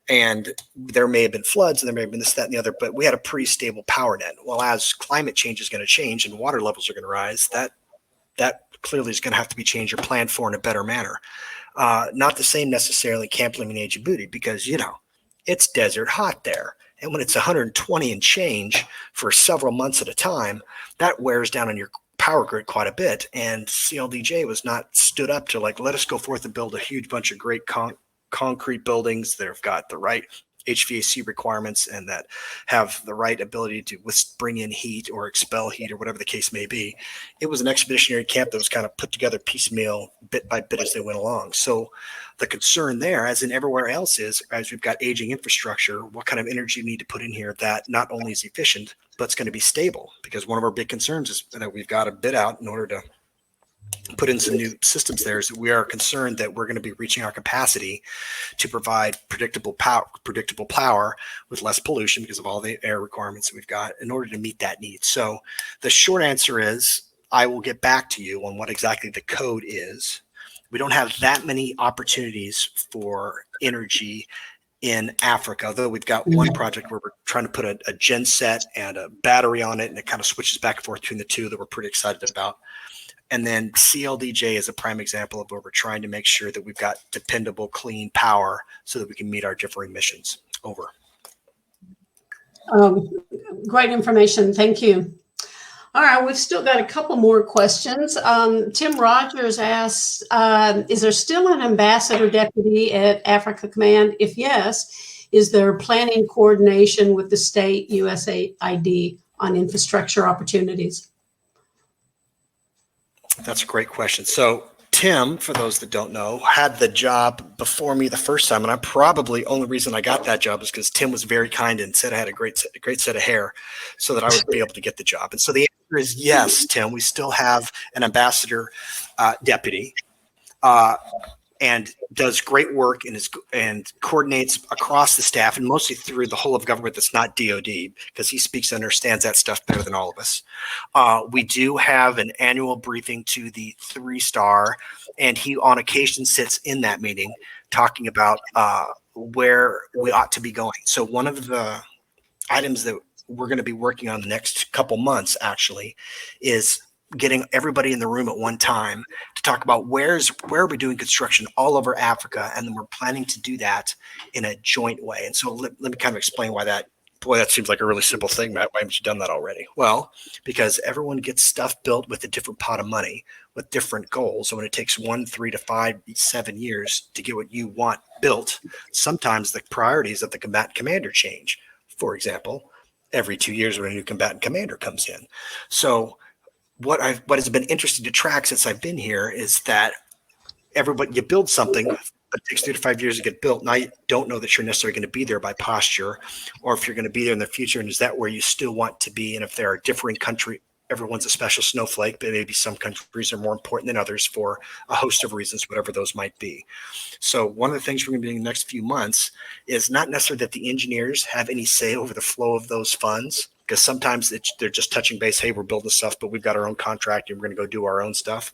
And there may have been floods and there may have been this, that, and the other, but we had a pretty stable power net. Well, as climate change is going to change and water levels are going to rise, that clearly is going to have to be changed or planned for in a better manner. Not the same necessarily Camp Lemonade Djibouti, because, it's desert hot there. And when it's 120 and change for several months at a time, that wears down on your power grid quite a bit. And CLDJ was not stood up to like, let us go forth and build a huge bunch of great concrete buildings that have got the right HVAC requirements and that have the right ability to bring in heat or expel heat or whatever the case may be. It was an expeditionary camp that was kind of put together piecemeal bit by bit as they went along. So the concern there, as in everywhere else, is as we've got aging infrastructure, what kind of energy you need to put in here that not only is efficient, but it's going to be stable. Because one of our big concerns is that we've got to bid out in order to put in some new systems there, is that we are concerned that we're going to be reaching our capacity to provide predictable power with less pollution because of all the air requirements that we've got in order to meet that need. So the short answer is I will get back to you on what exactly the code is. We don't have that many opportunities for energy in Africa, although we've got one project where we're trying to put a gen set and a battery on it, and it kind of switches back and forth between the two that we're pretty excited about. And then CLDJ is a prime example of where we're trying to make sure that we've got dependable, clean power so that we can meet our differing missions. Over. Great information. Thank you. All right, we've still got a couple more questions. Tim Rogers asks, is there still an ambassador deputy at Africa Command? If yes, is there planning coordination with the state USAID on infrastructure opportunities? That's a great question. So Tim, for those that don't know, had the job before me the first time, and I probably only reason I got that job is because Tim was very kind and said I had a great set of hair, so that I would be able to get the job. And so the answer is yes, Tim. We still have an ambassador deputy, and does great work and coordinates across the staff and mostly through the whole of government that's not DoD, because he speaks and understands that stuff better than all of us. We do have an annual briefing to the 3-star, and he on occasion sits in that meeting talking about where we ought to be going. So one of the items that we're going to be working on the next couple months actually is getting everybody in the room at one time to talk about where are we doing construction all over Africa, and then we're planning to do that in a joint way. And so let me kind of explain why that. Boy, that seems like a really simple thing, Matt. Why haven't you done that already? Well, because everyone gets stuff built with a different pot of money, with different goals. So when it takes 1, 3 to 5, 7 years to get what you want built, sometimes the priorities of the combatant commander change. For example, every 2 years when a new combatant commander comes in. So what has been interesting to track since I've been here is that you build something, but it takes 3 to 5 years to get built. Now you don't know that you're necessarily going to be there by posture, or if you're going to be there in the future, and is that where you still want to be? And if there are differing country, everyone's a special snowflake, but maybe some countries are more important than others for a host of reasons, whatever those might be. So one of the things we're going to be doing in the next few months is not necessarily that the engineers have any say over the flow of those funds, because sometimes they're just touching base. Hey, we're building stuff, but we've got our own contract and we're going to go do our own stuff.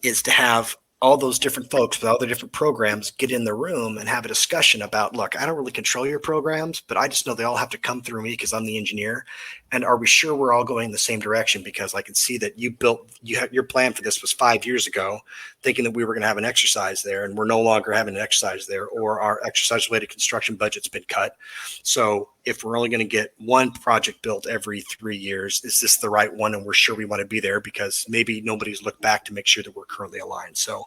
Is to have all those different folks with all the different programs get in the room and have a discussion about, look, I don't really control your programs, but I just know they all have to come through me because I'm the engineer. And are we sure we're all going in the same direction? Because I can see that your plan for this was 5 years ago, thinking that we were going to have an exercise there, and we're no longer having an exercise there, or our exercise related construction budget's been cut. So if we're only going to get one project built every 3 years, is this the right one? And we're sure we want to be there, because maybe nobody's looked back to make sure that we're currently aligned. So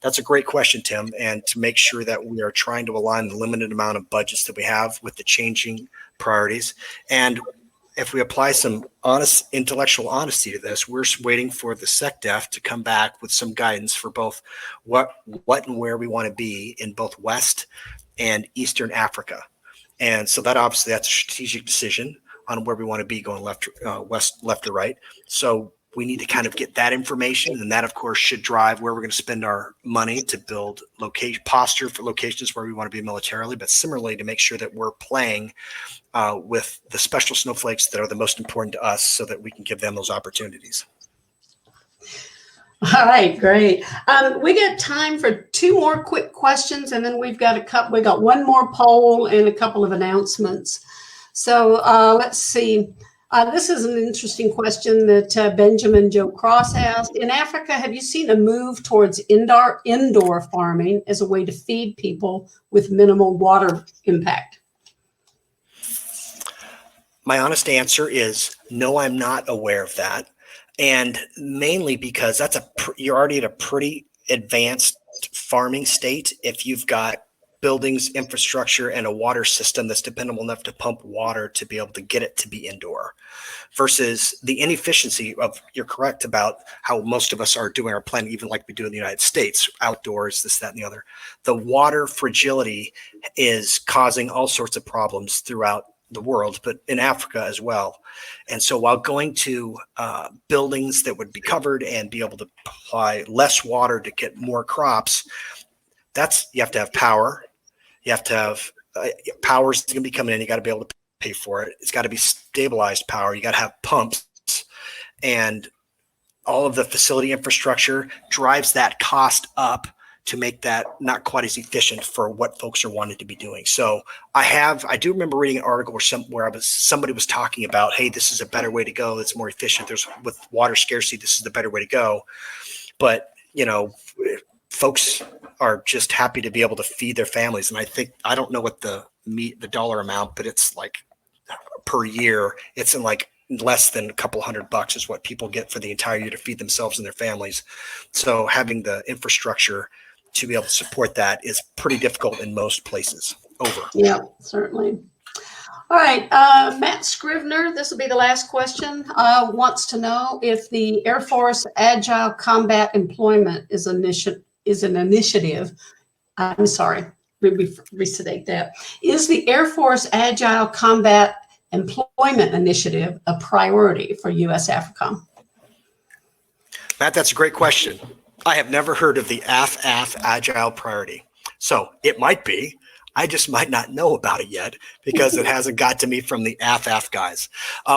that's a great question, Tim. And to make sure that we are trying to align the limited amount of budgets that we have with the changing priorities. And if we apply some intellectual honesty to this, we're waiting for the SecDef to come back with some guidance for both what and where we want to be in both West and Eastern Africa. And so that's a strategic decision on where we want to be going left or right. So we need to kind of get that information, and that of course should drive where we're going to spend our money to build posture for locations where we want to be militarily, but similarly to make sure that we're playing with the special snowflakes that are the most important to us, so that we can give them those opportunities. All right, great. We got time for 2 more quick questions, and then we got one more poll and a couple of announcements. So let's see. This is an interesting question that Benjamin Joe Cross asked. In Africa, have you seen a move towards indoor farming as a way to feed people with minimal water impact? My honest answer is no, I'm not aware of that. And mainly because you're already at a pretty advanced farming state if you've got buildings, infrastructure, and a water system that's dependable enough to pump water to be able to get it to be indoor, versus the inefficiency of, you're correct about how most of us are doing our planning, even like we do in the United States, outdoors, this, that, and the other. The water fragility is causing all sorts of problems throughout the world, but in Africa as well. And so while going to buildings that would be covered and be able to apply less water to get more crops, you have to have power. You have to have power's going to be coming in. You got to be able to pay for it. It's got to be stabilized power. You got to have pumps, and all of the facility infrastructure drives that cost up to make that not quite as efficient for what folks are wanting to be doing. So I do remember reading an article where somebody was talking about, hey, this is a better way to go. It's more efficient. With water scarcity, this is the better way to go. But folks are just happy to be able to feed their families. And I don't know what the dollar amount, but it's like per year, it's in like less than a couple $100 is what people get for the entire year to feed themselves and their families. So having the infrastructure to be able to support that is pretty difficult in most places. Over. Yeah, certainly. All right, Matt Scrivener, this will be the last question, wants to know if the Air Force Agile Combat Employment is an initiative. I'm sorry, restate that. Is the Air Force Agile Combat Employment Initiative a priority for USAFRICOM? Matt, that's a great question. I have never heard of the AF Agile Priority. So it might be. I just might not know about it yet because it hasn't got to me from the AF guys.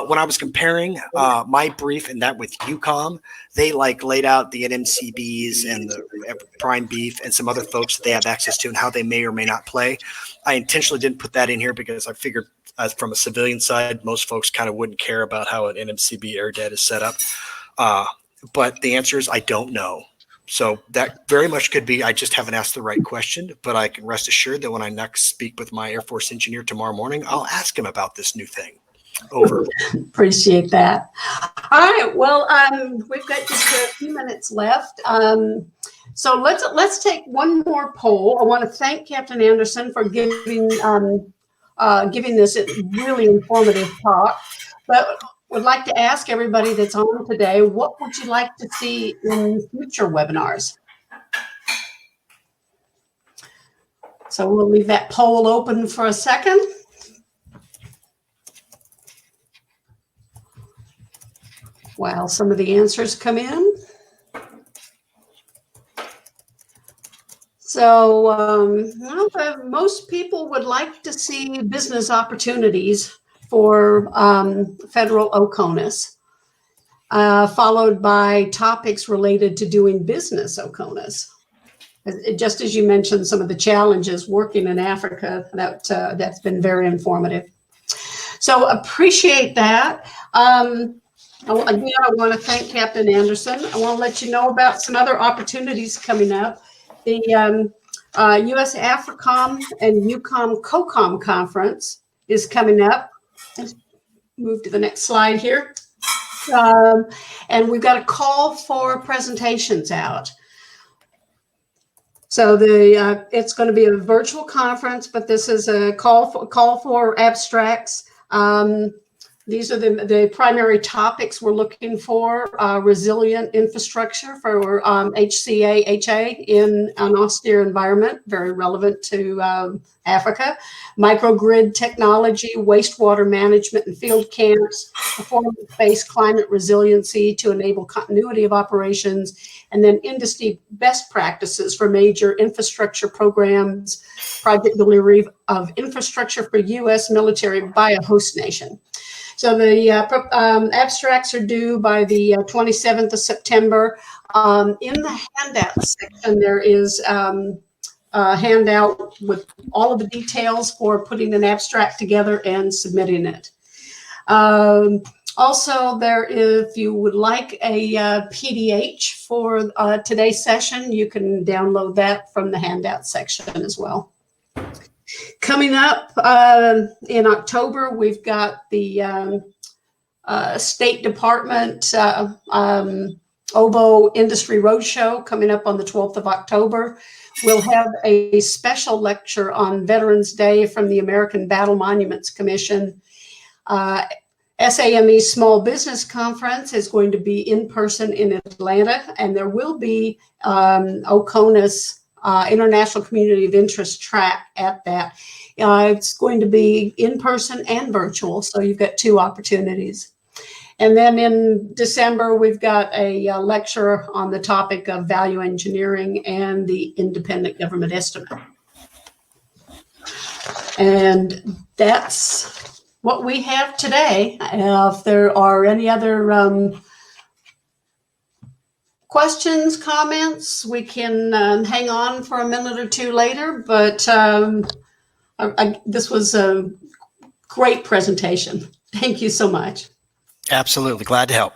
When I was comparing my brief and that with UCOM, they laid out the NMCBs and the Prime Beef and some other folks that they have access to and how they may or may not play. I intentionally didn't put that in here because I figured from a civilian side, most folks kind of wouldn't care about how an NMCB air debt is set up. But the answer is I don't know. So that very much could be I just haven't asked the right question, but I can rest assured that when I next speak with my Air Force engineer tomorrow morning, I'll ask him about this new thing. Over. Appreciate that. All right. Well, we've got just a few minutes left. So let's take one more poll. I want to thank Captain Anderson for giving this really informative talk. But would like to ask everybody that's on today, what would you like to see in future webinars? So we'll leave that poll open for a second. While some of the answers come in. So most people would like to see business opportunities for federal OCONUS, followed by topics related to doing business OCONUS. Just as you mentioned, some of the challenges working in Africa, that's been very informative. So appreciate that. Again, I want to thank Captain Anderson. I want to let you know about some other opportunities coming up. The USAFRICOM and UCOM COCOM conference is coming up. Let's move to the next slide here. And we've got a call for presentations out. So it's going to be a virtual conference, but this is a call for abstracts. These are the primary topics we're looking for: resilient infrastructure for HCA in an austere environment, very relevant to Africa; microgrid technology, wastewater management and field camps; performance-based climate resiliency to enable continuity of operations; and then industry best practices for major infrastructure programs, project delivery of infrastructure for U.S. military by a host nation. So the abstracts are due by the 27th of September. In the handout section, there is a handout with all of the details for putting an abstract together and submitting it. Also, if you would like a PDH for today's session, you can download that from the handout section as well. Coming up in October, we've got the State Department OBO Industry Roadshow coming up on the 12th of October. We'll have a special lecture on Veterans Day from the American Battle Monuments Commission. SAME Small Business Conference is going to be in person in Atlanta, and there will be OCONUS International Community of Interest track at that. It's going to be in person and virtual, so you've got two opportunities. And then in December, we've got a lecture on the topic of value engineering and the independent government estimate. And that's what we have today. If there are any other questions, comments, we can hang on for a minute or two later, but this was a great presentation. Thank you so much. Absolutely. Glad to help.